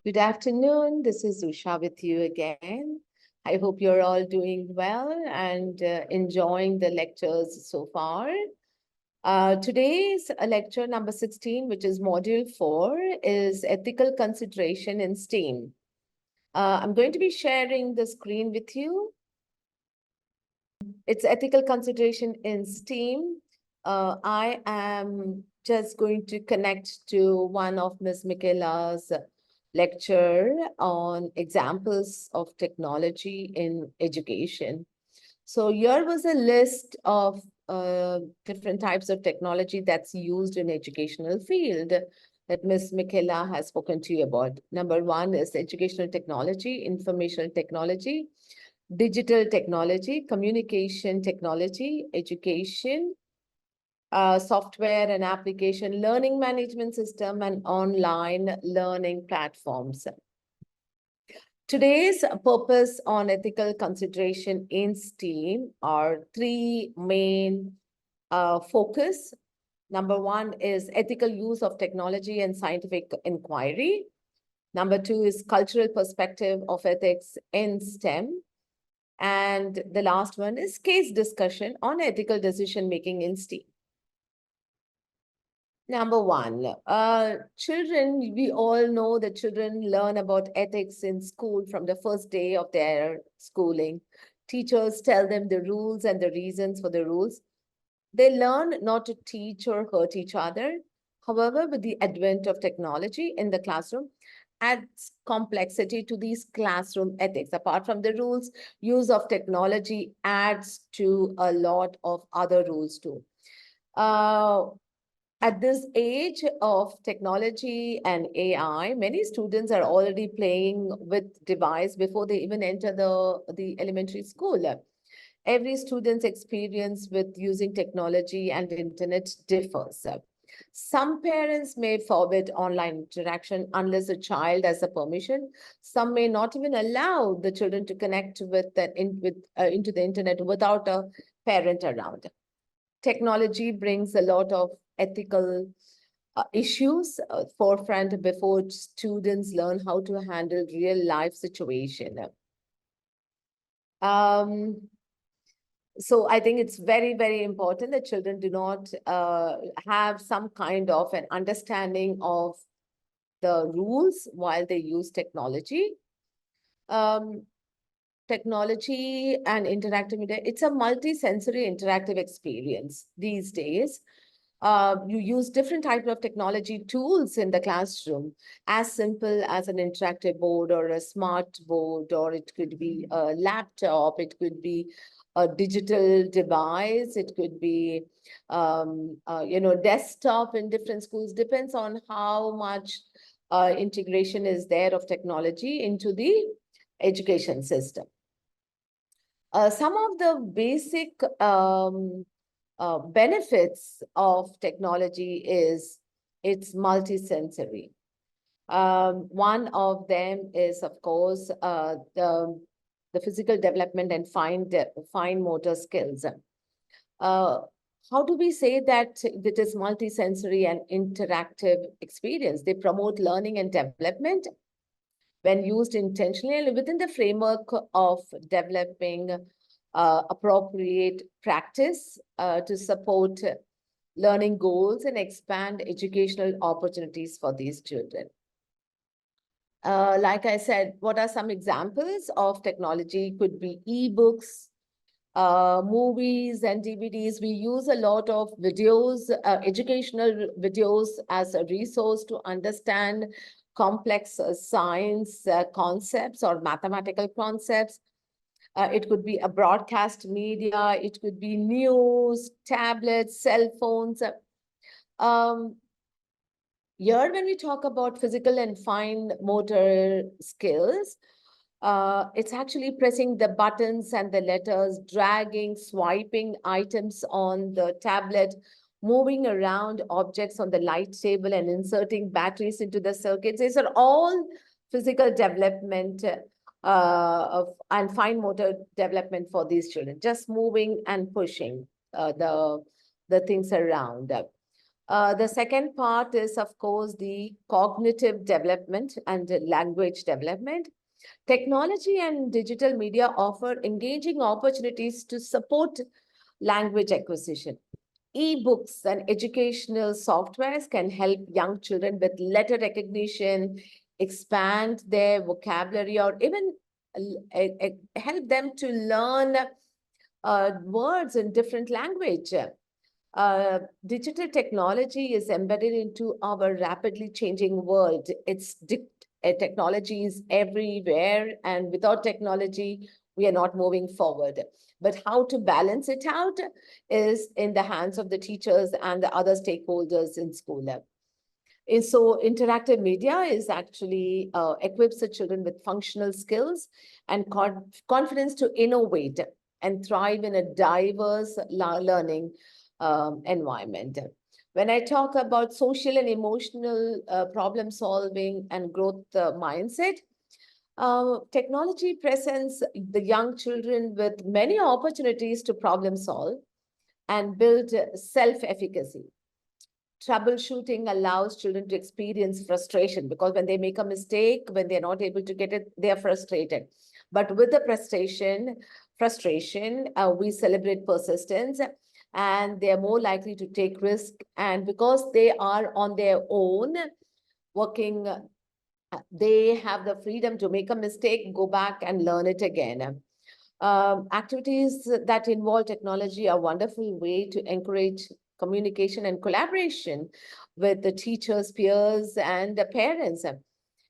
Good afternoon. This is Usha with you again. I hope you're all doing well and enjoying the lectures so far. Today's lecture number 16, which is module 4, is ethical consideration in STEAM. I'm going to be sharing the screen with you. It's ethical consideration in STEAM. I am just going to connect to one of Ms. Michaela's lecture on examples of technology in education. So here was a list of different types of technology that's used in educational field that Ms. Michaela has spoken to you about. Number one is educational technology, information technology, digital technology, communication technology, education, software and application, learning management system, and online learning platforms. Today's purpose on ethical consideration in STEAM are three main focus. Number one is ethical use of technology and scientific inquiry. Number two is cultural perspective of ethics in STEM. And the last one is case discussion on ethical decision-making in STEAM. Number one, children, we all know that children learn about ethics in school from the first day of their schooling. Teachers tell them the rules and the reasons for the rules. They learn not to teach or hurt each other. However, with the advent of technology in the classroom, adds complexity to these classroom ethics. Apart from the rules, use of technology adds to a lot of other rules too. At this age of technology and AI, many students are already playing with device before they even enter the elementary school. Every student's experience with using technology and internet differs. Some parents may forbid online interaction unless a child has a permission. Some may not even allow the children to connect into the internet without a parent around. Technology brings a lot of ethical issues forefront before students learn how to handle real life situation. So I think it's very, very important that children do not have some kind of an understanding of the rules while they use technology. Technology and interactive media, it's a multi-sensory interactive experience these days. You use different types of technology tools in the classroom, as simple as an interactive board or a smart board, or it could be a laptop, it could be a digital device, it could be, desktop in different schools, depends on how much integration is there of technology into the education system. Some of the basic benefits of technology is it's multisensory. One of them is, of course, the physical development and fine motor skills. How do we say that it is multisensory and interactive experience? They promote learning and development when used intentionally within the framework of developing appropriate practice to support learning goals and expand educational opportunities for these children. Like I said, what are some examples of technology? Could be ebooks, movies and DVDs. We use a lot of videos, educational videos as a resource to understand complex science concepts or mathematical concepts. It could be a broadcast media, it could be news, tablets, cell phones. Here, when we talk about physical and fine motor skills, it's actually pressing the buttons and the letters, dragging, swiping items on the tablet, moving around objects on the light table and inserting batteries into the circuits. These are all physical development and fine motor development for these children, just moving and pushing the things around. The second part is, of course, the cognitive development and the language development. Technology and digital media offer engaging opportunities to support language acquisition. E-books and educational softwares can help young children with letter recognition, expand their vocabulary, or even help them to learn words in different language. Digital technology is embedded into our rapidly changing world. Technology is everywhere, and without technology, we are not moving forward. But how to balance it out is in the hands of the teachers and the other stakeholders in school. And so interactive media is actually equips the children with functional skills and confidence to innovate and thrive in a diverse learning environment. When I talk about social and emotional problem solving and growth mindset, technology presents the young children with many opportunities to problem solve and build self-efficacy. Troubleshooting allows children to experience frustration because when they make a mistake, when they're not able to get it, they're frustrated. But with the frustration, we celebrate persistence, and they're more likely to take risk. And because they are on their own working, they have the freedom to make a mistake, go back and learn it again. Activities that involve technology are a wonderful way to encourage communication and collaboration with the teachers, peers, and the parents.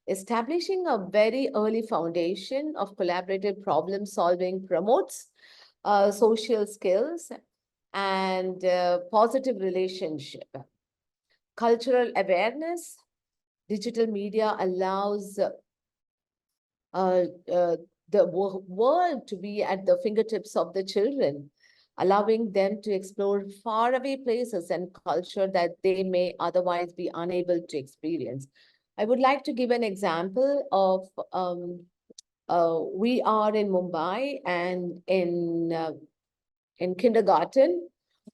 Establishing a very early foundation of collaborative problem solving promotes social skills and positive relationship. Cultural awareness, digital media allows the world to be at the fingertips of the children, allowing them to explore faraway places and culture that they may otherwise be unable to experience. I would like to give an example of we are in Mumbai, and in kindergarten,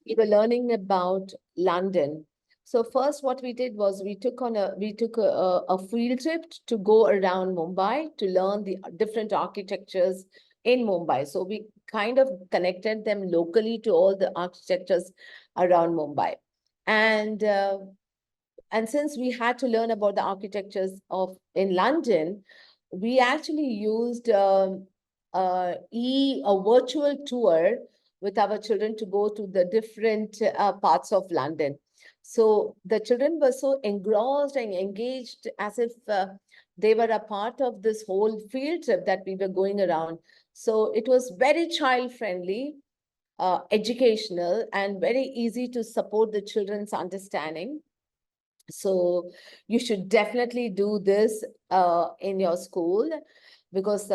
we were learning about London. So first what we did was we took a field trip to go around Mumbai to learn the different architectures in Mumbai. So we kind of connected them locally to all the architectures around Mumbai. And since we had to learn about the architectures in London, we actually used a virtual tour with our children to go to the different parts of London. So the children were so engrossed and engaged as if they were a part of this whole field trip that we were going around. So it was very child-friendly, educational, and very easy to support the children's understanding. So you should definitely do this in your school, because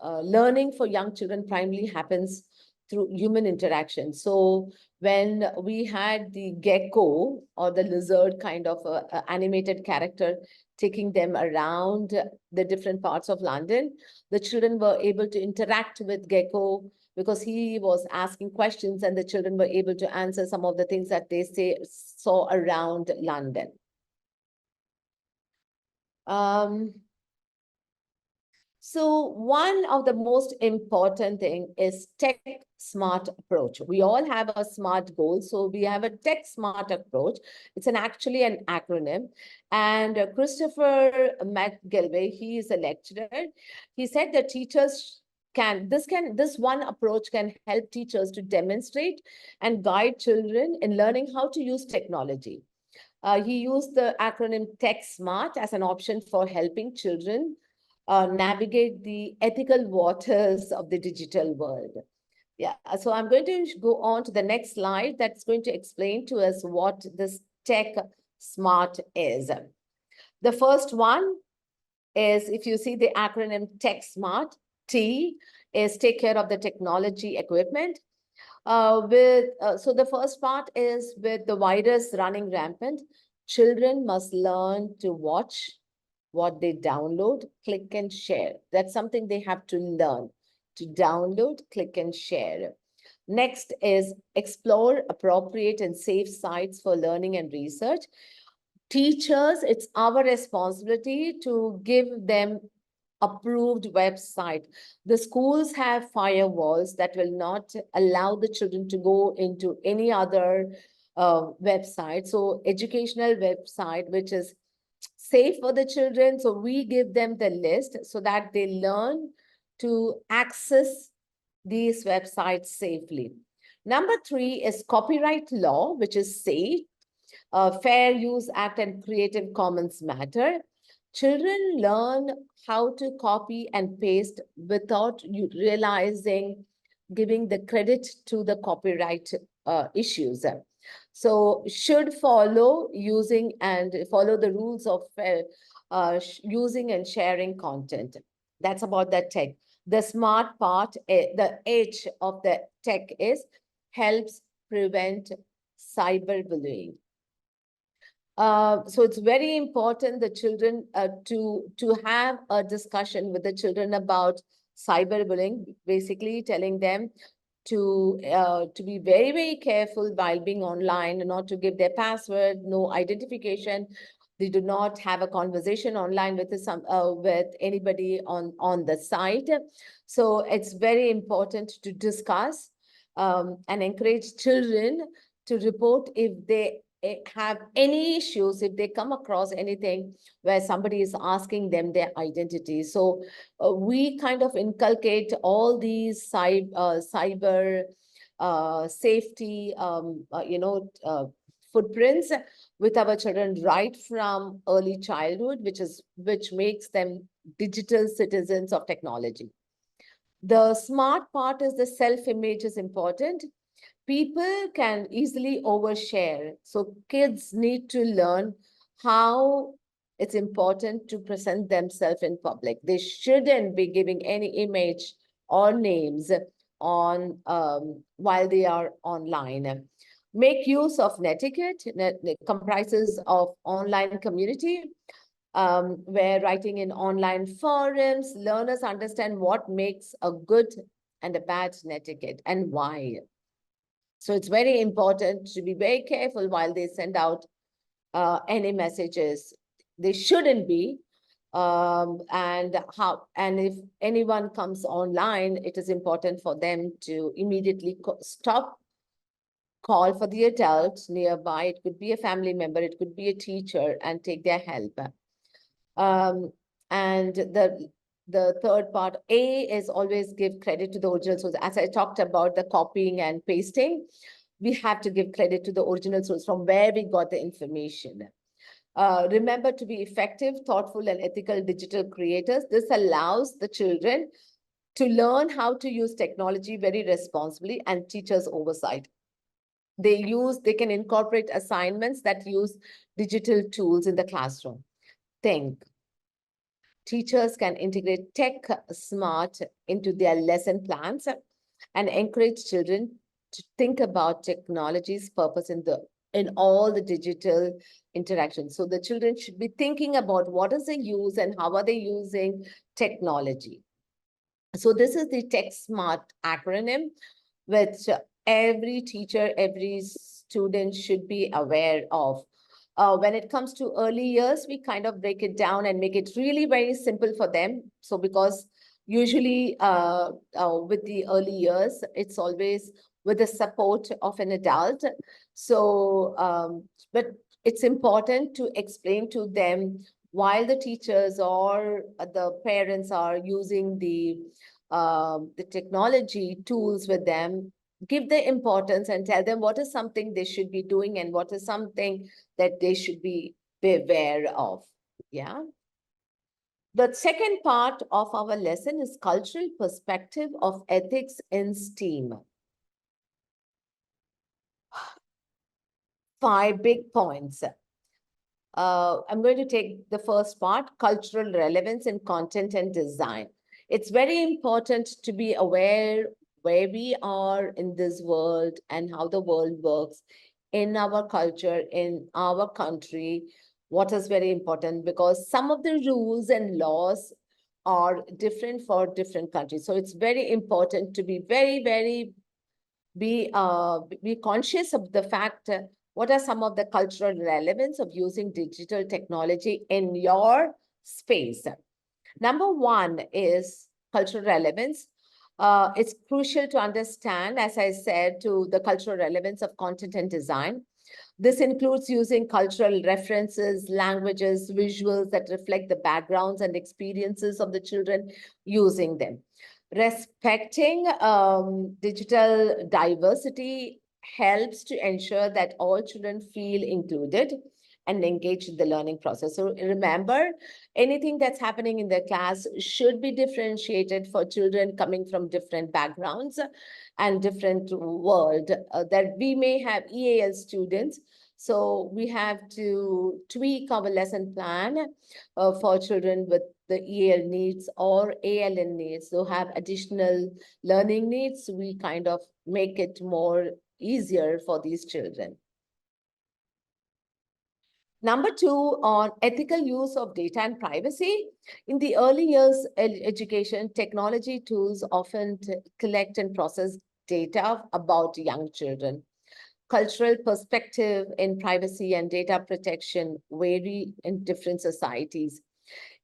learning for young children primarily happens through human interaction. So when we had the gecko or the lizard kind of animated character taking them around the different parts of London, the children were able to interact with gecko because he was asking questions, and the children were able to answer some of the things that they saw around London. So one of the most important thing is tech smart approach. We all have a SMART goal. So we have a tech smart approach. It's actually an acronym. And Christopher McGilvey, he is a lecturer. He said that teachers this one approach can help teachers to demonstrate and guide children in learning how to use technology. He used the acronym Tech Smart as an option for helping children navigate the ethical waters of the digital world. Yeah, so I'm going to go on to the next slide that's going to explain to us what this Tech Smart is. The first one is, if you see the acronym Tech Smart, T is take care of the technology equipment. So the first part is, with the virus running rampant, children must learn to watch what they download, click and share. That's something they have to learn, to download, click and share. Next is explore appropriate and safe sites for learning and research. Teachers, it's our responsibility to give them approved website. The schools have firewalls that will not allow the children to go into any other website. So educational website, which is safe for the children. So we give them the list so that they learn to access these websites safely. Number 3 is copyright law, which is safe. Fair Use Act and Creative Commons matter. Children learn how to copy and paste without you realizing, giving the credit to the copyright issues. So should follow using and follow the rules of using and sharing content. That's about the tech. The smart part, the H of the tech is helps prevent cyberbullying. So it's very important the children to have a discussion with the children about cyberbullying, basically telling them to be very careful while being online, not to give their password, no identification. They do not have a conversation online with anybody on the site. So it's very important to discuss and encourage children to report if they have any issues, if they come across anything where somebody is asking them their identity. So we kind of inculcate all these cyber safety, footprints with our children right from early childhood, which makes them digital citizens of technology. The smart part is the self-image is important. People can easily overshare. So kids need to learn how it's important to present themselves in public. They shouldn't be giving any image or names on while they are online. Make use of netiquette. Net comprises of online community where writing in online forums, learners understand what makes a good and a bad netiquette and why. So it's very important to be very careful while they send out any messages. They shouldn't be. And if anyone comes online, it is important for them to immediately stop, call for the adult nearby. It could be a family member, it could be a teacher, and take their help. And the third part, A, is always give credit to the original source. As I talked about the copying and pasting, we have to give credit to the original source from where we got the information. Remember to be effective, thoughtful, and ethical digital creators. This allows the children to learn how to use technology very responsibly and teachers' oversight. They can incorporate assignments that use digital tools in the classroom. Think. Teachers can integrate tech smart into their lesson plans and encourage children to think about technology's purpose in all the digital interactions. So the children should be thinking about what is the use and how are they using technology. So this is the Tech Smart acronym, which every teacher, every student should be aware of. When it comes to early years, we kind of break it down and make it really very simple for them. So because usually with the early years, it's always with the support of an adult. So, but it's important to explain to them while the teachers or the parents are using the technology tools with them, give the importance and tell them what is something they should be doing and what is something that they should be aware of. Yeah. The second part of our lesson is cultural perspective of ethics in STEAM. 5 big points. I'm going to take the first part, cultural relevance in content and design. It's very important to be aware where we are in this world and how the world works in our culture, in our country. What is very important, because some of the rules and laws are different for different countries. So it's very important to be very be conscious of the fact what are some of the cultural relevance of using digital technology in your space. Number one is cultural relevance. It's crucial to understand, as I said, to the cultural relevance of content and design. This includes using cultural references, languages, visuals that reflect the backgrounds and experiences of the children using them. Respecting digital diversity helps to ensure that all children feel included and engaged in the learning process. So remember, anything that's happening in the class should be differentiated for children coming from different backgrounds and different world. That we may have EAL students, so we have to tweak our lesson plan for children with the EAL needs or ALN needs, so have additional learning needs. We kind of make it more easier for these children. Number two, on ethical use of data and privacy. In the early years education, technology tools often collect and process data about young children. Cultural perspective in privacy and data protection vary in different societies.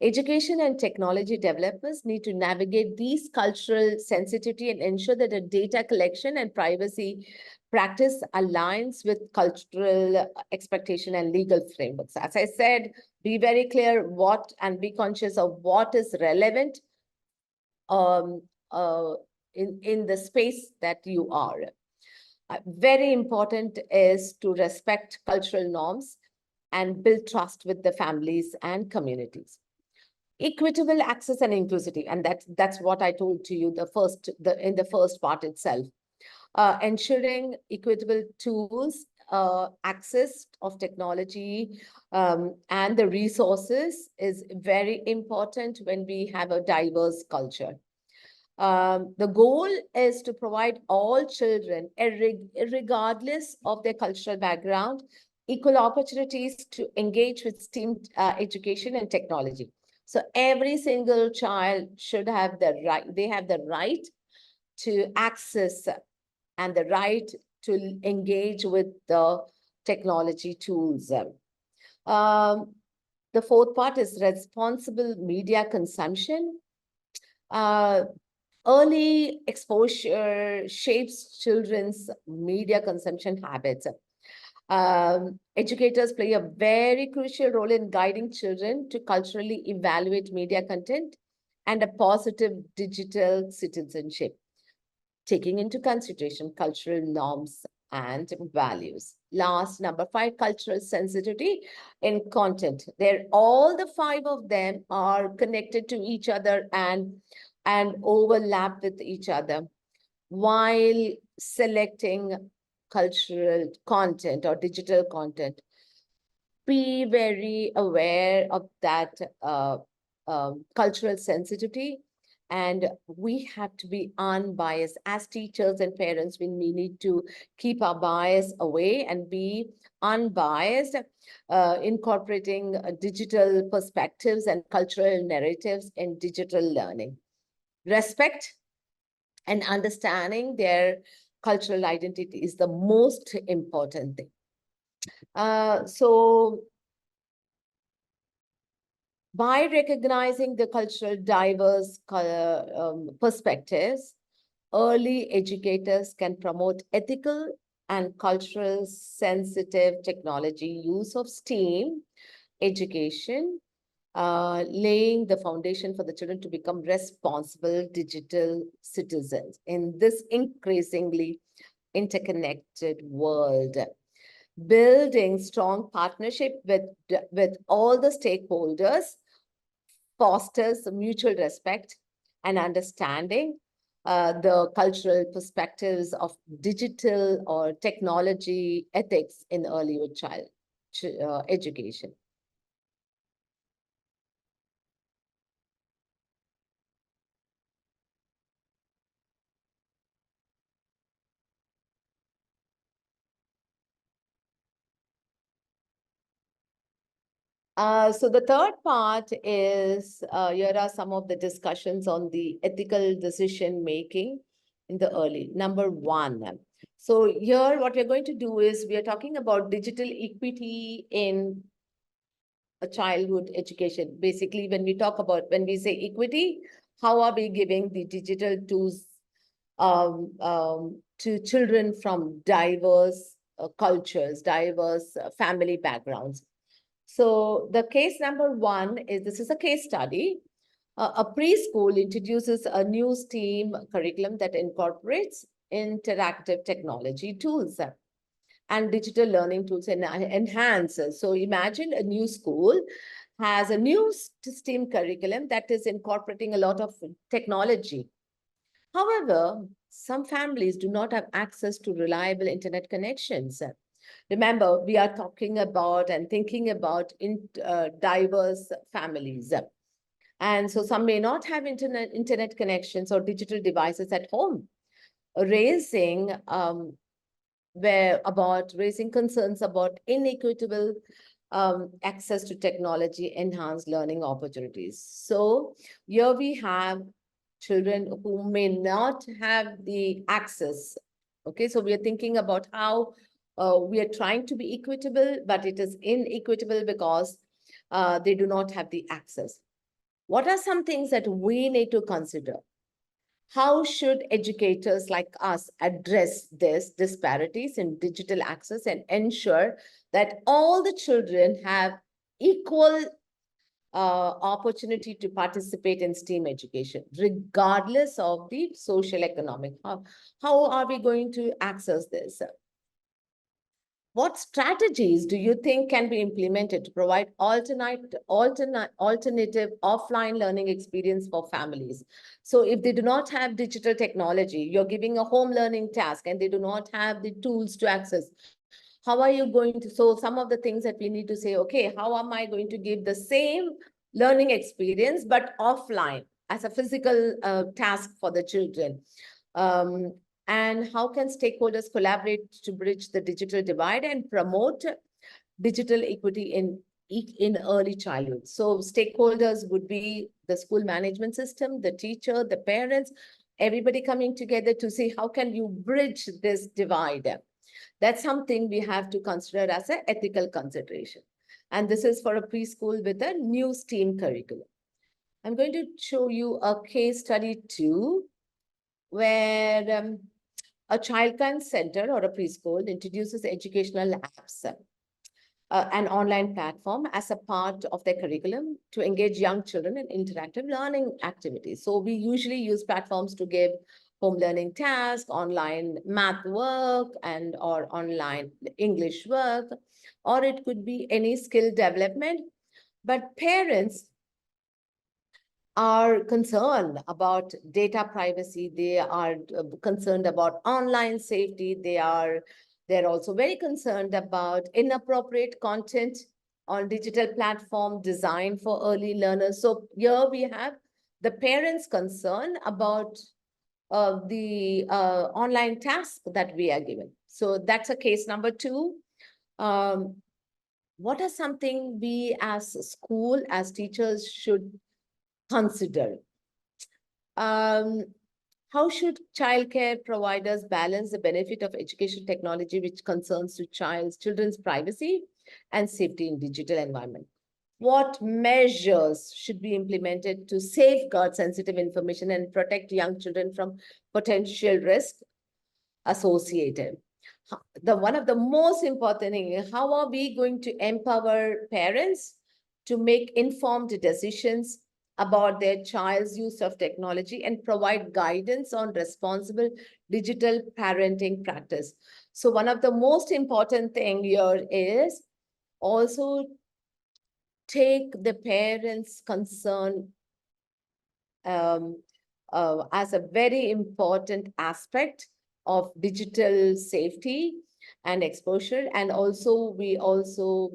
Education and technology developers need to navigate these cultural sensitivity and ensure that the data collection and privacy practice aligns with cultural expectation and legal frameworks. As I said, be very clear what and be conscious of what is relevant um, uh, in the space that you are. Very important is to respect cultural norms and build trust with the families and communities. Equitable access and inclusivity, and that's what I told to you in the first part itself. Ensuring equitable tools, access of technology, and the resources is very important when we have a diverse culture. The goal is to provide all children, regardless of their cultural background, equal opportunities to engage with STEAM education and technology. So every single child should have the right, they have the right to access and the right to engage with the technology tools. The fourth part is responsible media consumption. Early exposure shapes children's media consumption habits. Educators play a very crucial role in guiding children to culturally evaluate media content and a positive digital citizenship, taking into consideration cultural norms and values. Last, number five, cultural sensitivity in content. All the five of them are connected to each other and overlap with each other. While selecting cultural content or digital content, be very aware of that cultural sensitivity. And we have to be unbiased as teachers and parents. We need to keep our bias away and be unbiased, incorporating digital perspectives and cultural narratives in digital learning. Respect and understanding their cultural identity is the most important thing. So by recognizing the cultural diverse perspectives, early educators can promote ethical and cultural sensitive technology use of STEAM education, laying the foundation for the children to become responsible digital citizens in this increasingly interconnected world. Building strong partnership with all the stakeholders fosters mutual respect and understanding the cultural perspectives of digital or technology ethics in early child education. So the third part is, here are some of the discussions on the ethical decision making in the early. Number one, So here, what we're going to do is we are talking about digital equity in a childhood education. Basically, when we say equity, how are we giving the digital tools to children from diverse cultures, diverse family backgrounds? So the case number one is, this is a case study. A preschool introduces a new STEAM curriculum that incorporates interactive technology tools and digital learning tools and enhances. So imagine a new school has a new STEAM curriculum that is incorporating a lot of technology. However, some families do not have access to reliable internet connections. Remember, we are talking about and thinking about diverse families. And so some may not have internet connections or digital devices at home, raising raising concerns about inequitable access to technology, enhanced learning opportunities. So here we have children who may not have the access. Okay, so we are thinking about how we are trying to be equitable, but it is inequitable because they do not have the access. What are some things that we need to consider? How should educators like us address these disparities in digital access and ensure that all the children have equal opportunity to participate in STEAM education, regardless of the social economic? How are we going to access this? What strategies do you think can be implemented to provide alternative offline learning experience for families? So if they do not have digital technology, you're giving a home learning task and they do not have the tools to access, how are you going to, so some of the things that we need to say, okay, how am I going to give the same learning experience, but offline as a physical task for the children? And how can stakeholders collaborate to bridge the digital divide and promote digital equity in early childhood? So stakeholders would be the school management system, the teacher, the parents, everybody coming together to see how can you bridge this divide. That's something we have to consider as an ethical consideration. And this is for a preschool with a new STEAM curriculum. I'm going to show you a case study too, where a childcare center or a preschool introduces educational apps, an online platform as a part of their curriculum to engage young children in interactive learning activities. So we usually use platforms to give home learning tasks, online math work, and or online English work, or it could be any skill development. But parents are concerned about data privacy. They are concerned about online safety. They're also very concerned about inappropriate content on digital platform designed for early learners. So here we have the parents' concern about the online task that we are given. So that's a case number two. What are something we as school, as teachers should consider? How should childcare providers balance the benefit of education technology which concerns to children's privacy and safety in digital environment? What measures should be implemented to safeguard sensitive information and protect young children from potential risk associated? One of the most important thing is, how are we going to empower parents to make informed decisions about their child's use of technology and provide guidance on responsible digital parenting practice? So one of the most important thing here is also take the parents' concern as a very important aspect of digital safety and exposure. And also we also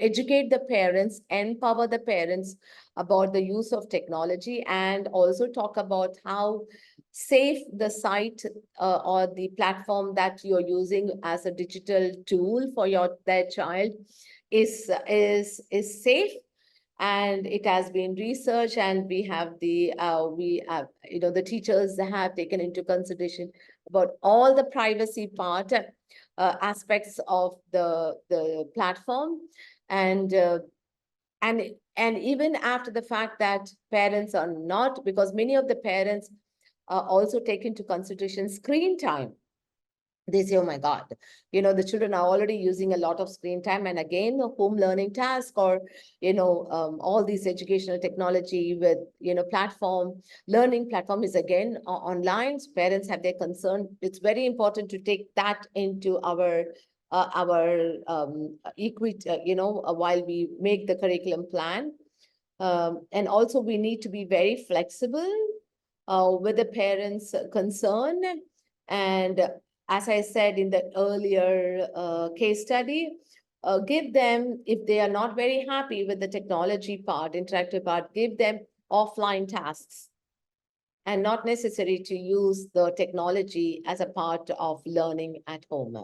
educate the parents, empower the parents about the use of technology, and also talk about how safe the site or the platform that you're using as a digital tool for their child is safe. And it has been researched, and we have the teachers have taken into consideration about all the privacy part aspects of the platform, and and even after the fact that parents are not, because many of the parents also take into consideration screen time. They say, oh my God, the children are already using a lot of screen time. And again, the home learning task, or, all these educational technology with, learning platform is again online. So parents have their concern. It's very important to take that into our equity, while we make the curriculum plan. And also we need to be very flexible with the parents' concern. And as I said in the earlier case study, give them, if they are not very happy with the technology part, interactive part, give them offline tasks and not necessary to use the technology as a part of learning at home.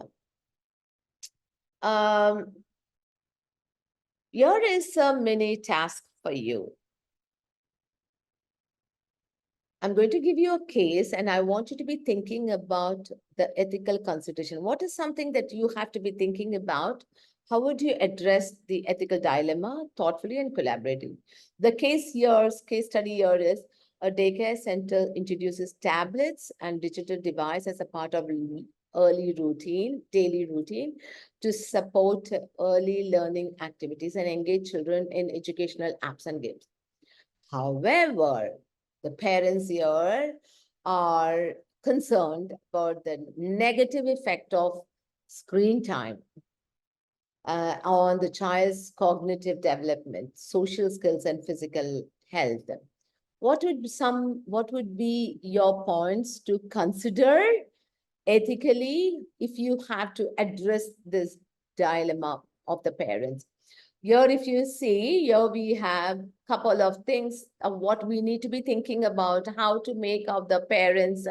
Here is a mini task for you. I'm going to give you a case, and I want you to be thinking about the ethical consideration. What is something that you have to be thinking about? How would you address the ethical dilemma thoughtfully and collaboratively? The case study here is a daycare center introduces tablets and digital device as a part of daily routine to support early learning activities and engage children in educational apps and games. However, the parents here are concerned about the negative effect of screen time on the child's cognitive development, social skills, and physical health. What would be your points to consider ethically if you have to address this dilemma of the parents? Here, if you see, here we have a couple of things of what we need to be thinking about, how to make of the parents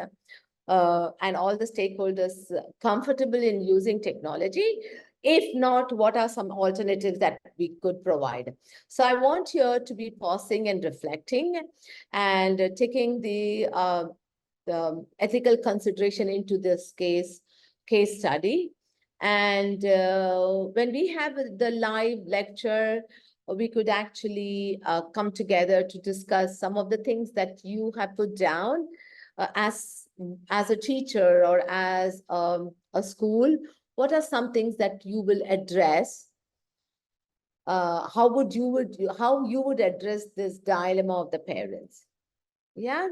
and all the stakeholders comfortable in using technology. If not, what are some alternatives that we could provide? So I want here to be pausing and reflecting and taking the ethical consideration into this case study. And when we have the live lecture, we could actually come together to discuss some of the things that you have put down as a teacher or as a school. What are some things that you will address? How you would address this dilemma of the parents? Yeah.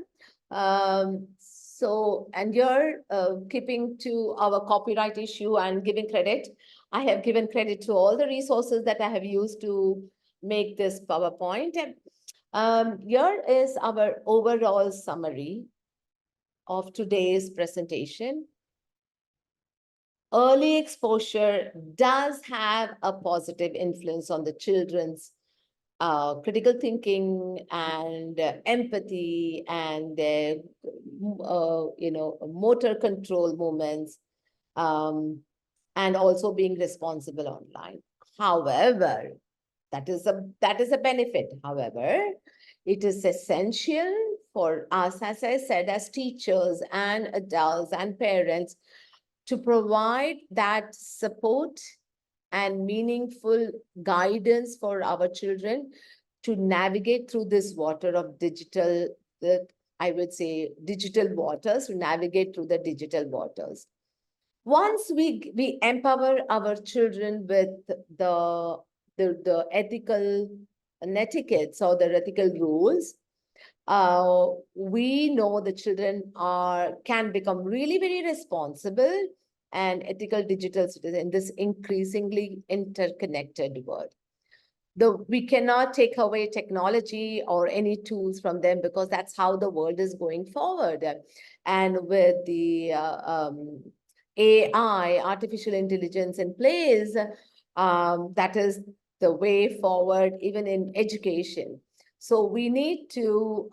So, and you're keeping to our copyright issue and giving credit. I have given credit to all the resources that I have used to make this PowerPoint. Here is our overall summary of today's presentation. Early exposure does have a positive influence on the children's critical thinking and empathy and motor control movements, and also being responsible online. However, that is a benefit. However, it is essential for us, as I said, as teachers and adults and parents, to provide that support and meaningful guidance for our children to navigate through this water of digital, I would say digital waters, to navigate through the digital waters. Once we empower our children with the ethical etiquettes or the ethical rules, we know the children can become really very responsible and ethical digital citizens in this increasingly interconnected world. Though we cannot take away technology or any tools from them, because that's how the world is going forward. And with the AI, artificial intelligence in place, that is the way forward, even in education. So we need to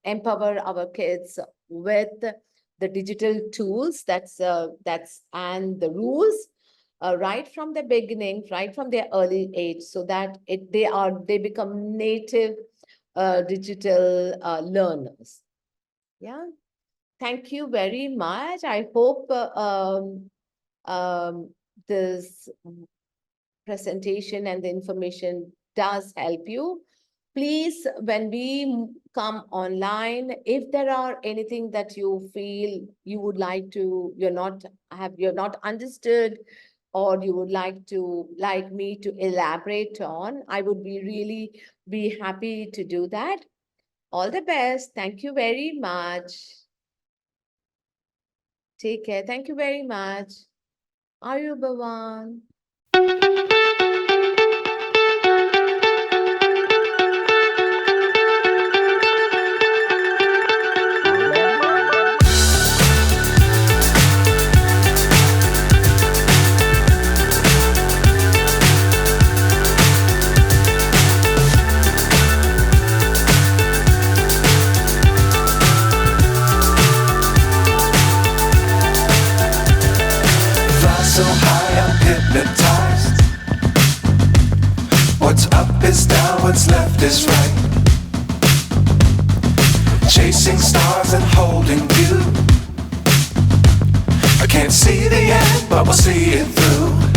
empower our kids with the digital tools and the rules right from the beginning, right from their early age, so that they become native digital learners. Yeah. thank you very much. I hope this presentation and the information does help you. Please, when we come online, if there are anything that you feel you would like to, you're not understood, or you would like me to elaborate on, I would be happy to do that. All the best. Thank you very much. Take care. Thank you very much. Ayubavan. So high, I'm hypnotized. What's up is down, what's left is right. Chasing stars and holding you. I can't see the end, but we'll see it through.